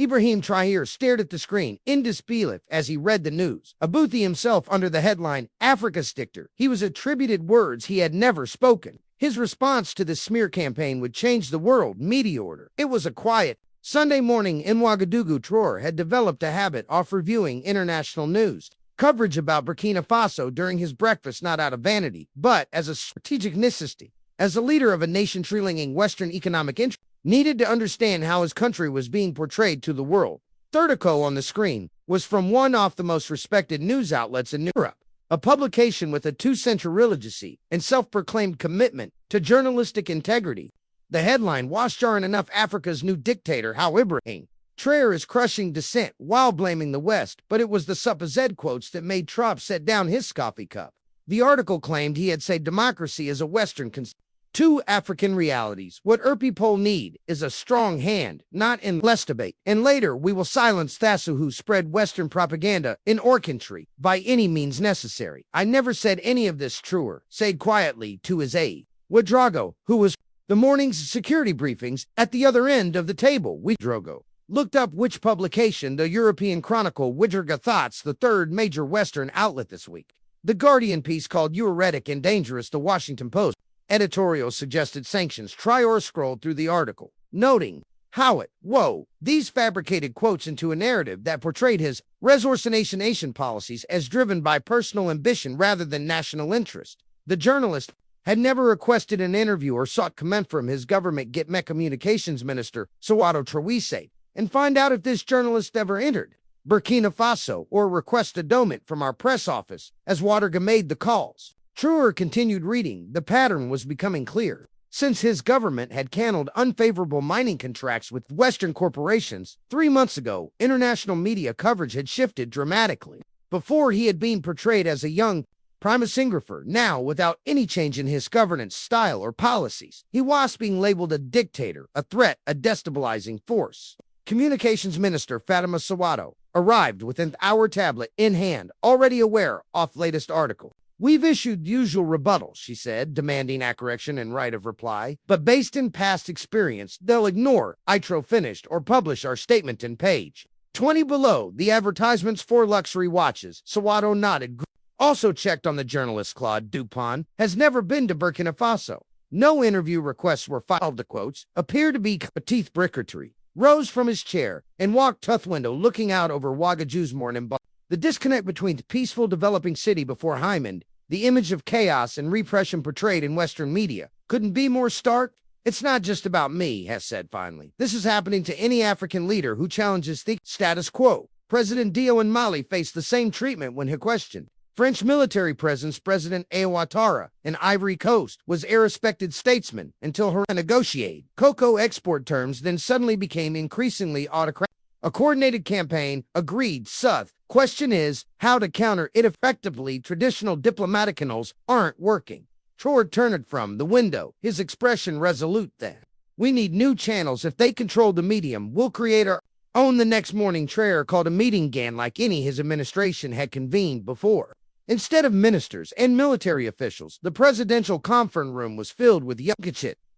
Ibrahim Traoré stared at the screen in disbelief as he read the news. Abuthi himself under the headline, Africa Sticker. He was attributed words he had never spoken. His response to the smear campaign would change the world media order. It was a quiet Sunday morning in Ouagadougou. Traoré had developed a habit of reviewing international news coverage about Burkina Faso during his breakfast, not out of vanity, but as a strategic necessity. As the leader of a nation trailing Western economic interest, needed to understand how his country was being portrayed to the world. Third article on the screen was from one of the most respected news outlets in Europe, a publication with a 2-century legacy and self-proclaimed commitment to journalistic integrity. The headline was jarring enough Africa's new dictator, how Ibrahim Traoré is crushing dissent while blaming the West, but it was the supposed quotes that made Trump set down his coffee cup. The article claimed he had said democracy is a Western Two African realities. What our people need is a strong hand, not endless debate. And later, we will silence Thasu who spread Western propaganda in our country by any means necessary. I never said any of this. Traoré said quietly to his aide, Ouedraogo, who was the morning's security briefings at the other end of the table. Ouedraogo looked up which publication, the European Chronicle. Ouedraogo thoughts, the third major Western outlet this week. The Guardian piece called "You Heretic and Dangerous." The Washington Post editorial suggested sanctions. Traoré scrolled through the article, noting how these fabricated quotes into a narrative that portrayed his resource-nation policies as driven by personal ambition rather than national interest. The journalist had never requested an interview or sought comment from his government. Get me communications minister, Sowato Traoré, and find out if this journalist ever entered Burkina Faso or request a document from our press office as Ouedraogo made the calls. Traoré continued reading. The pattern was becoming clear. Since his government had canceled unfavorable mining contracts with Western corporations 3 months ago, international media coverage had shifted dramatically. Before, he had been portrayed as a young primasingrapher. Now, without any change in his governance style or policies, he was being labeled a dictator, a threat, a destabilizing force. Communications Minister Fatima Sowato arrived with an hour tablet in hand, already aware of latest article. We've issued usual rebuttals, she said, demanding correction and right of reply. But based in past experience, they'll ignore ITRO finished or publish our statement in page 20 below. The advertisements for luxury watches. Sowato nodded. Also checked on the journalist. Claude Dupont has never been to Burkina Faso. No interview requests were filed. The quotes appear to be teeth bricketry. Rose from his chair and walked to the window looking out over Ouagadougou's morning. The disconnect between the peaceful developing city before Hyman, the image of chaos and repression portrayed in Western media, couldn't be more stark. It's not just about me, Hess said finally. This is happening to any African leader who challenges the status quo. President Dio in Mali faced the same treatment when he questioned French military presence. President Ouattara in Ivory Coast was a respected statesman until her negotiated cocoa export terms then suddenly became increasingly autocratic. A coordinated campaign, agreed South. Question is how to counter it effectively. Traditional diplomatic canals aren't working. Traoré turned from the window, his expression resolute then. We need new channels. If they control the medium, we'll create our own. The next morning, Traoré called a meeting again like any his administration had convened before. Instead of ministers and military officials, the presidential conference room was filled with young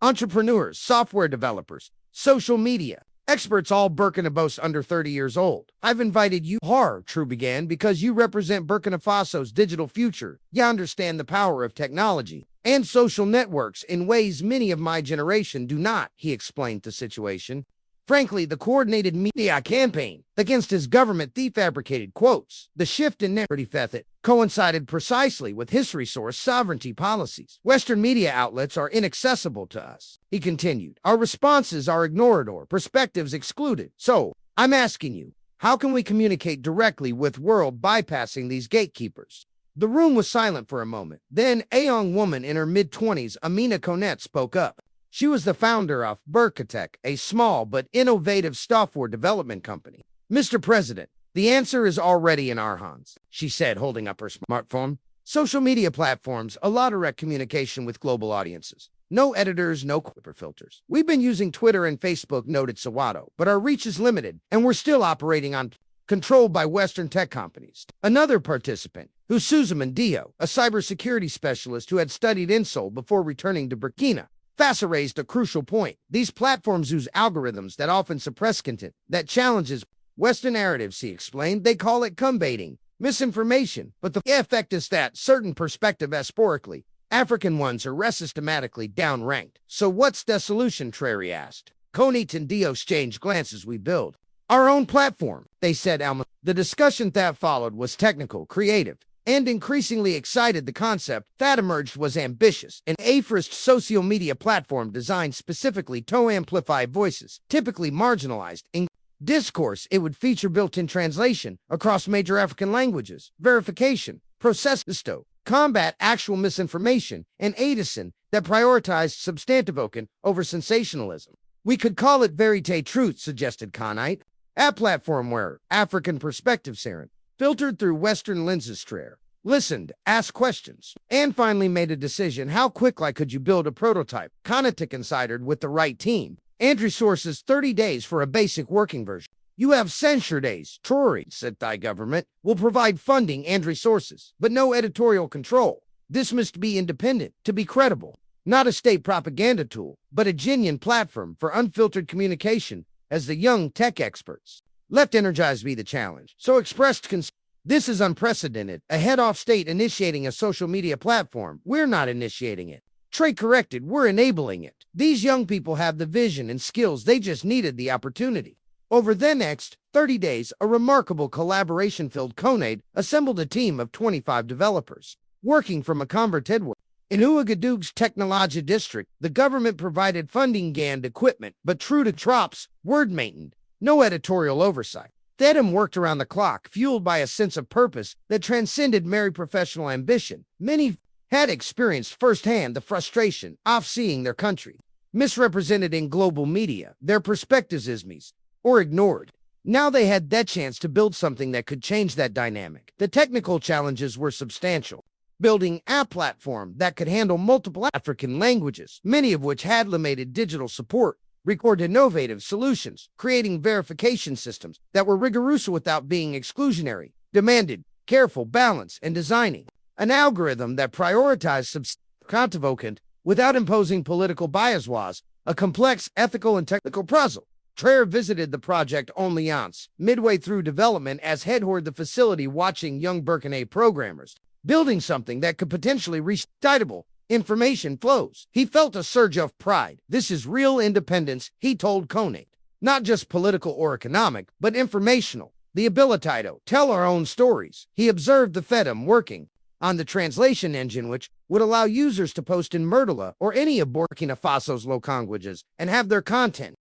entrepreneurs, software developers, social media experts, all Burkina Faso under 30 years old. I've invited you, Traoré began, because you represent Burkina Faso's digital future. You understand the power of technology and social networks in ways many of my generation do not, he explained the situation. Frankly, the coordinated media campaign against his government, the fabricated quotes, the shift in narrative method coincided precisely with his resource sovereignty policies. Western media outlets are inaccessible to us, he continued. Our responses are ignored or perspectives excluded. So, I'm asking you, how can we communicate directly with world bypassing these gatekeepers? The room was silent for a moment. Then, a young woman in her mid-20s, Amina Konet, spoke up. She was the founder of Burkatech, a small but innovative software development company. Mr. President, the answer is already in our hands, she said, holding up her smartphone. Social media platforms allow direct communication with global audiences. No editors, no Clipper filters. We've been using Twitter and Facebook, noted Sowato, but our reach is limited, and we're still operating on controlled by Western tech companies. Another participant, Suzuman Dio, a cybersecurity specialist who had studied Insol before returning to Burkina FASA raised a crucial point. These platforms use algorithms that often suppress content that challenges Western narratives, he explained. They call it cumbaiting, misinformation, but the effect is that certain perspectives asporically, African ones are systematically downranked. So what's the solution, Traoré asked. Konate and Dio exchanged glances. We build our own platform, they said. The discussion that followed was technical, creative, and increasingly excited. The concept that emerged was ambitious, an aphorist social media platform designed specifically to amplify voices, typically marginalized. In discourse, it would feature built-in translation across major African languages, verification, processes to combat actual misinformation, and ADISON that prioritized substantive over sensationalism. We could call it Verite Truth, suggested Konate. A platform where African perspectives are filtered through Western lenses. Traoré listened, asked questions, and finally made a decision. How quickly could you build a prototype? Konate considered. With the right team. Andrew sources 30 days for a basic working version. You have censure days. Traoré said the government will provide funding and resources, but no editorial control. This must be independent to be credible. Not a state propaganda tool, but a genuine platform for unfiltered communication. As the young tech experts left energized by the challenge, so expressed concern. This is unprecedented. A head of state initiating a social media platform. We're not initiating it. Traoré corrected. We're enabling it. These young people have the vision and skills. They just needed the opportunity. Over the next 30 days, a remarkable collaboration-filled Konate assembled a team of 25 developers working from a converted world. In Ouagadougou's Technology District, the government provided funding and equipment, but true to tropes, word maintained, no editorial oversight. Thedem worked around the clock, fueled by a sense of purpose that transcended mere professional ambition. Many had experienced firsthand the frustration of seeing their country misrepresented in global media, their perspectives ismies, or ignored. Now they had that chance to build something that could change that dynamic. The technical challenges were substantial. Building a platform that could handle multiple African languages, many of which had limited digital support, record innovative solutions, creating verification systems that were rigorous without being exclusionary, demanded careful balance, and designing an algorithm that prioritized substantive without imposing political bias was a complex ethical and technical puzzle. Traoré visited the project only once, midway through development, as headward the facility, watching young Burkina programmers building something that could potentially reach citable information flows. He felt a surge of pride. This is real independence, he told Konate. Not just political or economic, but informational. The ability to tell our own stories. He observed the FEDM working on the translation engine, which would allow users to post in Murtala or any of Burkina Faso's local languages and have their content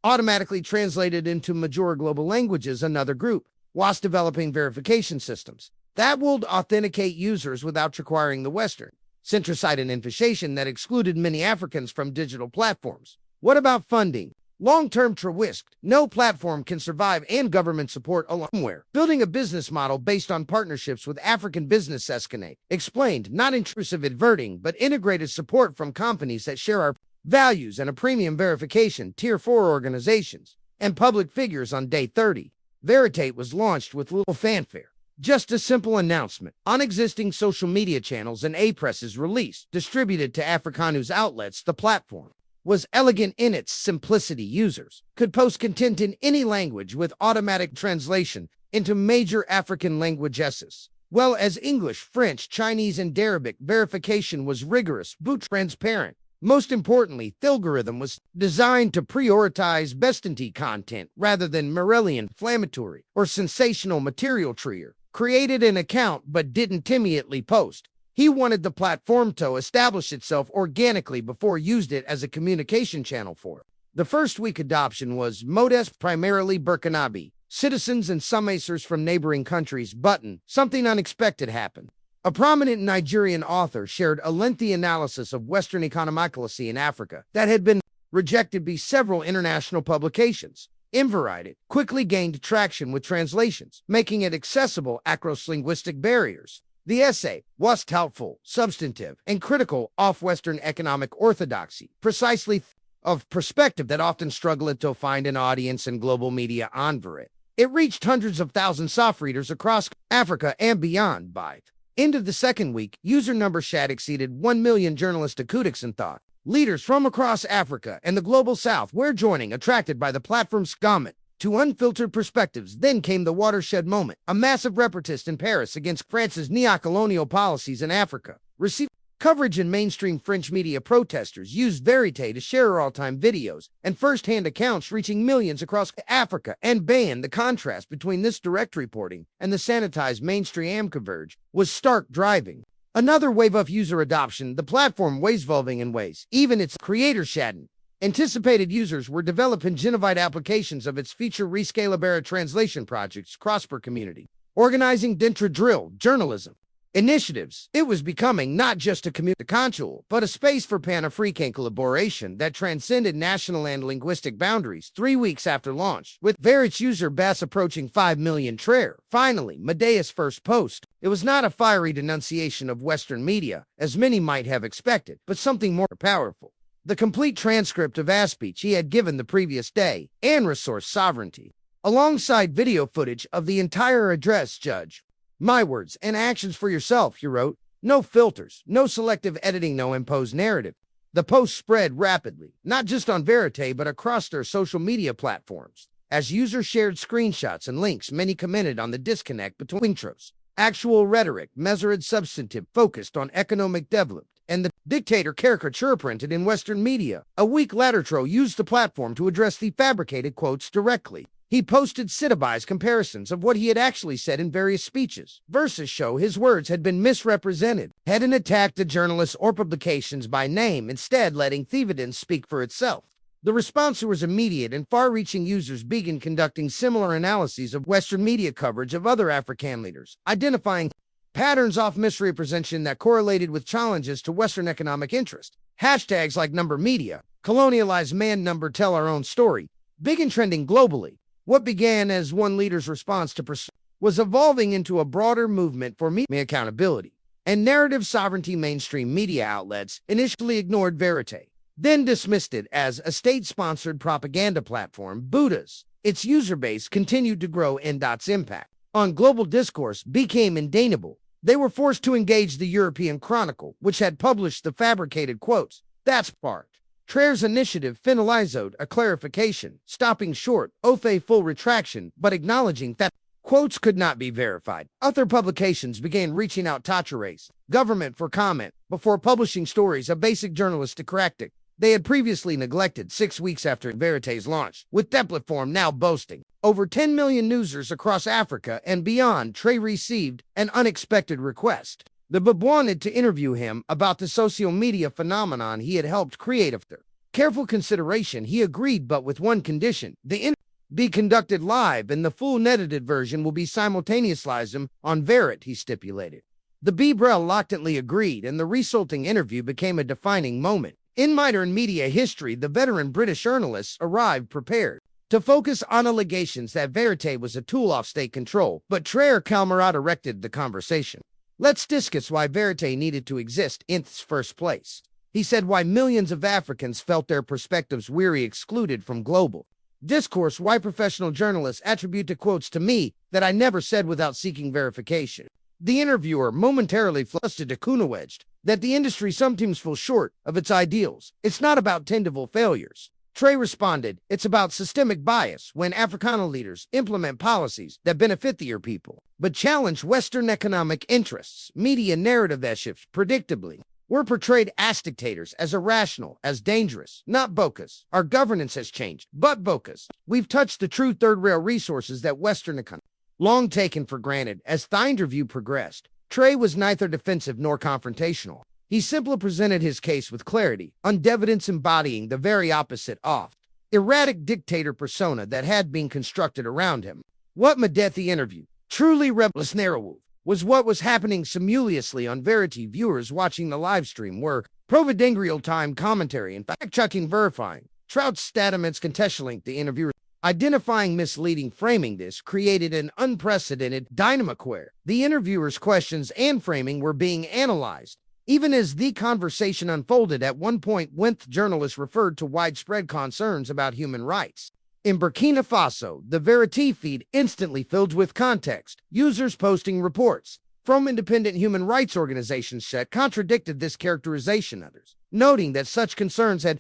automatically translated into major global languages. Another group was developing verification systems that would authenticate users without requiring the Western centricide and infiltration that excluded many Africans from digital platforms. What about funding? Long-term Traoré, no platform can survive and government support alone. Building a business model based on partnerships with African business Konate explained, not intrusive adverting, but integrated support from companies that share our values and a premium verification, tier 4 organizations, and public figures. On day 30, Verite was launched with little fanfare. Just a simple announcement on existing social media channels and A-presses released, distributed to Africanus outlets. The platform was elegant in its simplicity. Users could post content in any language with automatic translation into major African languages, well as English, French, Chinese, and Arabic. Verification was rigorous, but transparent. Most importantly, the algorithm was designed to prioritize bestantee content rather than merely inflammatory or sensational material. Traoré created an account but didn't immediately post. He wanted the platform to establish itself organically before used it as a communication channel for. The first week adoption was modest, primarily Burkinabe citizens and some acers from neighboring countries. But something unexpected happened. A prominent Nigerian author shared a lengthy analysis of Western economicity in Africa that had been rejected by several international publications. Verite quickly gained traction with translations, making it accessible across linguistic barriers. The essay was helpful, substantive, and critical of Western economic orthodoxy, precisely of perspective that often struggled to find an audience in global media. On Verite, it reached hundreds of thousands of readers across Africa and beyond. By end of the second week, user numbers had exceeded 1 million. Journalist acoustics and thought Leaders from across Africa and the global south were joining, attracted by the platform's comment to unfiltered perspectives. Then came the watershed moment, a massive reportage in Paris against France's neo-colonial policies in Africa. Received coverage in mainstream French media. Protesters used Verité to share all-time videos and first-hand accounts reaching millions across Africa and banned. The contrast between this direct reporting and the sanitized mainstream coverage was stark, driving another wave of user adoption. The platform was evolving in ways even its creator hadn't anticipated. Users were developing Genovite applications of its feature rescalable translation projects across per community, organizing dentro-drill journalism initiatives. It was becoming not just a community control, but a space for Pan-African collaboration that transcended national and linguistic boundaries. 3 weeks after launch, with Verit's user base approaching 5 million, Traoré finally Medea's first post. It was not a fiery denunciation of Western media, as many might have expected, but something more powerful. The complete transcript of a speech he had given the previous day, and resource sovereignty, alongside video footage of the entire address. Judge my words and actions for yourself, he wrote. No filters, no selective editing, no imposed narrative. The post spread rapidly, not just on Verité, but across their social media platforms. As users shared screenshots and links, many commented on the disconnect between intros, actual rhetoric, measured substantive, focused on economic development, and the dictator caricature printed in Western media. A week later, Traoré used the platform to address the fabricated quotes directly. He posted citibized comparisons of what he had actually said in various speeches, versus show his words had been misrepresented, hadn't attacked the journalists or publications by name, instead letting the evidence speak for itself. The response was immediate, and far-reaching users began conducting similar analyses of Western media coverage of other African leaders, identifying patterns of misrepresentation that correlated with challenges to Western economic interest. Hashtags like number media, colonialized man number tell our own story, began trending globally. What began as one leader's response to was evolving into a broader movement for media accountability and narrative sovereignty. Mainstream media outlets initially ignored Verité, then dismissed it as a state-sponsored propaganda platform. Buddha's its user base continued to grow, and its impact on global discourse became undeniable. They were forced to engage the European Chronicle, which had published the fabricated quotes. That's part Traoré's initiative finalized a clarification, stopping short of a full retraction, but acknowledging that quotes could not be verified. Other publications began reaching out to Traoré's government for comment before publishing stories of basic journalistic correcting they had previously neglected. 6 weeks after Verité's launch, with the platform now boasting over 10 million users across Africa and beyond, Traoré received an unexpected request. The Bub wanted to interview him about the social media phenomenon he had helped create. After careful consideration, he agreed, but with one condition: the interview be conducted live and the full edited version will be simultaneously on Verité, he stipulated. The Bub reluctantly agreed, and the resulting interview became a defining moment in modern media history. The veteran British journalists arrived prepared to focus on allegations that Verité was a tool of state control, but Traoré calmly directed the conversation. Let's discuss why Verité needed to exist in its first place. He said why millions of Africans felt their perspectives weary, excluded from global discourse, why professional journalists attribute the quotes to me that I never said without seeking verification. The interviewer momentarily flustered, acknowledged that the industry sometimes falls short of its ideals. It's not about tangible failures. Traoré responded, it's about systemic bias when Africana leaders implement policies that benefit their people, but challenge Western economic interests. Media narrative that shifts predictably were portrayed as dictators, as irrational, as dangerous, not bogus. Our governance has changed, but bogus. We've touched the true third rail resources that Western economy long taken for granted. As the interview progressed, Traoré was neither defensive nor confrontational. He simply presented his case with clarity, on evidence embodying the very opposite of erratic dictator persona that had been constructed around him. What made the interview truly rebellious narrative was what was happening simultaneously on Verité. Viewers watching the live stream were providing real-time commentary and fact-checking, verifying Traoré's statements, contextualizing the interviewer, identifying misleading framing. This created an unprecedented dynamic where the interviewer's questions and framing were being analyzed. Even as the conversation unfolded, at one point, when journalists referred to widespread concerns about human rights in Burkina Faso, the Verité feed instantly filled with context, users posting reports from independent human rights organizations that contradicted this characterization. Others noting that such concerns had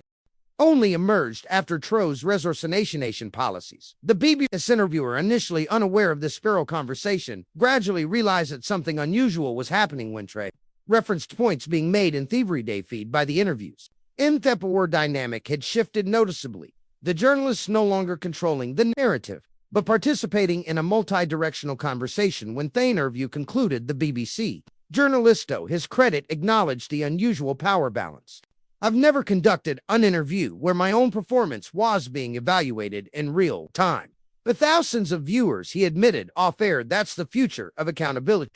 only emerged after Traoré's resorcination policies. The BBC interviewer, initially unaware of this spiral conversation, gradually realized that something unusual was happening when Traoré referenced points being made in Thievery Day feed by the interviews. The power dynamic had shifted noticeably, the journalists no longer controlling the narrative, but participating in a multi-directional conversation. When the interview concluded, the BBC journalist, to his credit, acknowledged the unusual power balance. I've never conducted an interview where my own performance was being evaluated in real time. But thousands of viewers, he admitted off-air, that's the future of accountability.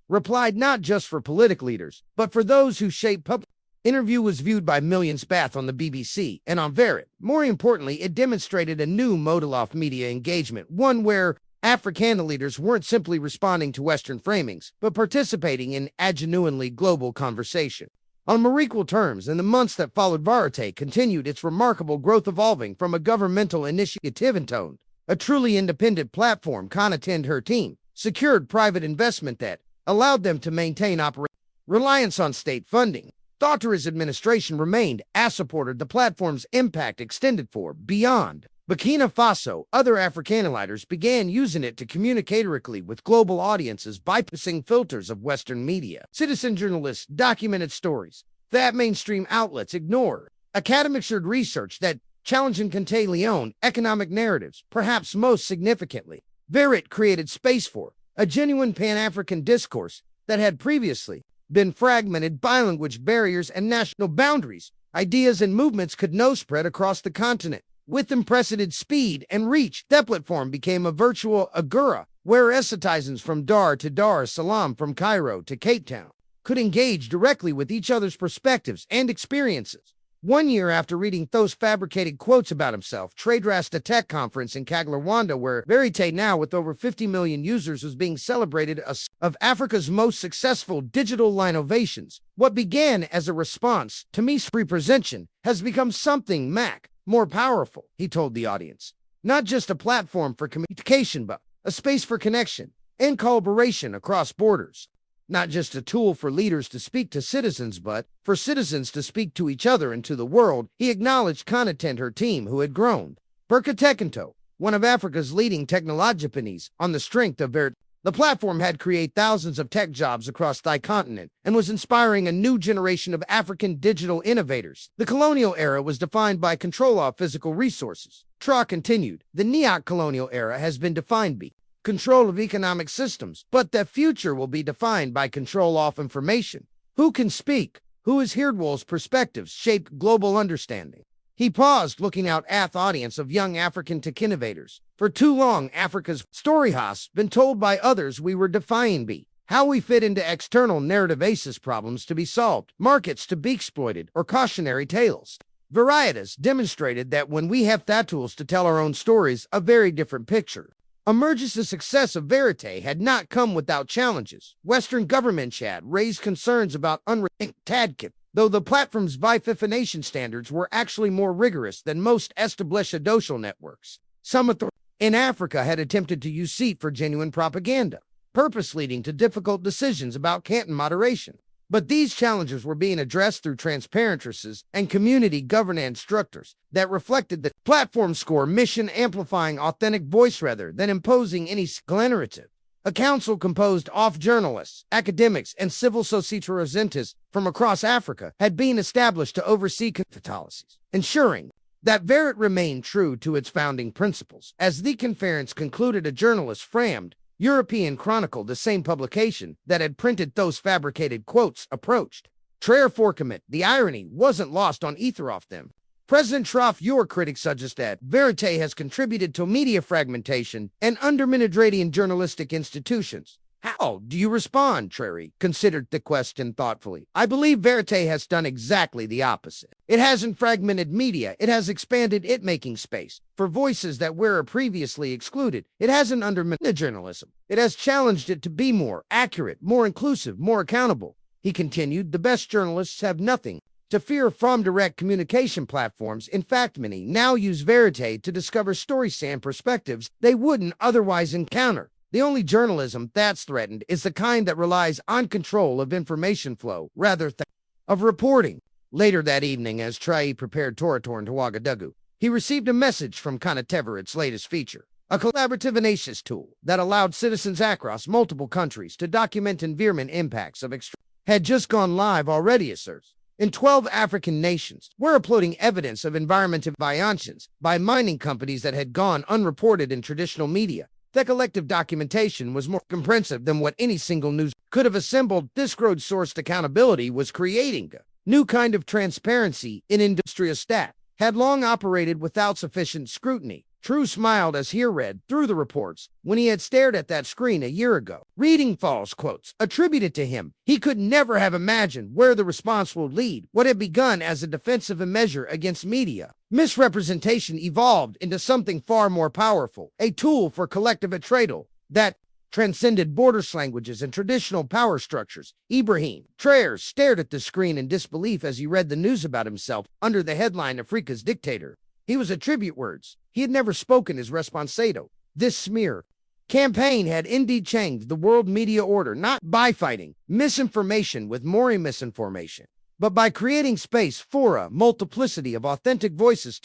Replied not just for political leaders, but for those who shape public. Interview was viewed by millions both on the BBC and on Verit. More importantly, it demonstrated a new model of media engagement, one where African leaders weren't simply responding to Western framings, but participating in a genuinely global conversation. On more equal terms, in the months that followed, Verite continued its remarkable growth, evolving from a governmental initiative in tone, a truly independent platform. Content her team secured private investment that allowed them to maintain operational reliance on state funding. Traoré's administration remained as supported. The platform's impact extended for beyond BurkinaFaso. Other African leaders began using it to communicate directly with global audiences, bypassing filters of Western media. Citizen journalists documented stories that mainstream outlets ignored. Academics shared research that challenged and contained Leon economic narratives. Perhaps most significantly, Verit created space for a genuine Pan-African discourse that had previously been fragmented by language barriers and national boundaries. Ideas and movements could now spread across the continent with unprecedented speed and reach. The platform became a virtual agora where citizens from Dar to Dar es Salaam, from Cairo to Cape Town, could engage directly with each other's perspectives and experiences. 1 year after reading those fabricated quotes about himself, Traoré a tech conference in Rwanda, where Verite, now with over 50 million users, was being celebrated as of Africa's most successful digital innovations. What began as a response to misrepresentation has become something more powerful, he told the audience. Not just a platform for communication, but a space for connection and collaboration across borders. Not just a tool for leaders to speak to citizens, but for citizens to speak to each other and to the world. He acknowledged content her team, who had grown BurkinaFaso, one of Africa's leading technology companies, on the strength of Verit. The platform had created thousands of tech jobs across the continent and was inspiring a new generation of African digital innovators. The colonial era was defined by control of physical resources. Traoré continued, the neo-colonial era has been defined by control of economic systems, but the future will be defined by control of information. Who can speak? Who is heard? Wol's perspectives shape global understanding. He paused, looking out at the audience of young African tech innovators. For too long, Africa's story has been told by others. We were defined by how we fit into external narrative aces, problems to be solved, markets to be exploited, or cautionary tales. Varieties demonstrated that when we have the tools to tell our own stories, a very different picture emerges. The success of Verite had not come without challenges. Western governments had raised concerns about unrestricted, though the platform's definition standards were actually more rigorous than most established social networks. Some in Africa had attempted to use it for genuine propaganda, purpose leading to difficult decisions about content moderation. But these challenges were being addressed through transparent processes and community governance structures that reflected the platform's core mission, amplifying authentic voice rather than imposing any narrative. A council composed of journalists, academics, and civil society representatives from across Africa had been established to oversee policies, ensuring that Verit remained true to its founding principles. As the conference concluded, a journalist framed European Chronicle, the same publication that had printed those fabricated quotes, approached Traoré for comment. The irony wasn't lost on either of them. President Traoré, your critics suggest that Verite has contributed to media fragmentation and undermined journalistic institutions. How do you respond? Traoré considered the question thoughtfully. I believe Verite has done exactly the opposite. It hasn't fragmented media. It has expanded it, making space for voices that were previously excluded. It hasn't undermined journalism. It has challenged it to be more accurate, more inclusive, more accountable. He continued, the best journalists have nothing to fear from direct communication platforms. In fact, many now use Verite to discover stories and perspectives they wouldn't otherwise encounter. The only journalism that's threatened is the kind that relies on control of information flow rather than of reporting. Later that evening, as Traoré prepared to return to Ouagadougou, he received a message from Conatever, its latest feature, a collaborative analysis tool that allowed citizens across multiple countries to document environment impacts of extreme had just gone live already, asserts. In 12 African nations, we're uploading evidence of environmental violations by mining companies that had gone unreported in traditional media. The collective documentation was more comprehensive than what any single news could have assembled. This crowdsourced accountability was creating a new kind of transparency in industry stat had long operated without sufficient scrutiny. True smiled as he read through the reports when he had stared at that screen a year ago, reading false quotes attributed to him. He could never have imagined where the response would lead. What had begun as a defensive measure against media misrepresentation evolved into something far more powerful, a tool for collective betrayal that transcended borders, languages, and traditional power structures. Ibrahim Traoré stared at the screen in disbelief as he read the news about himself under the headline Africa's Dictator. He was attribute words. He had never spoken as responsado. This smear campaign had indeed changed the world media order, not by fighting misinformation with more misinformation, but by creating space for a multiplicity of authentic voices.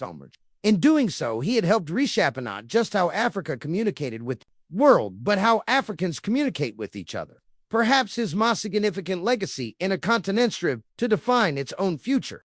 In doing so, he had helped reshape not just how Africa communicated with the world, but how Africans communicate with each other. Perhaps his most significant legacy in a continent strive to define its own future.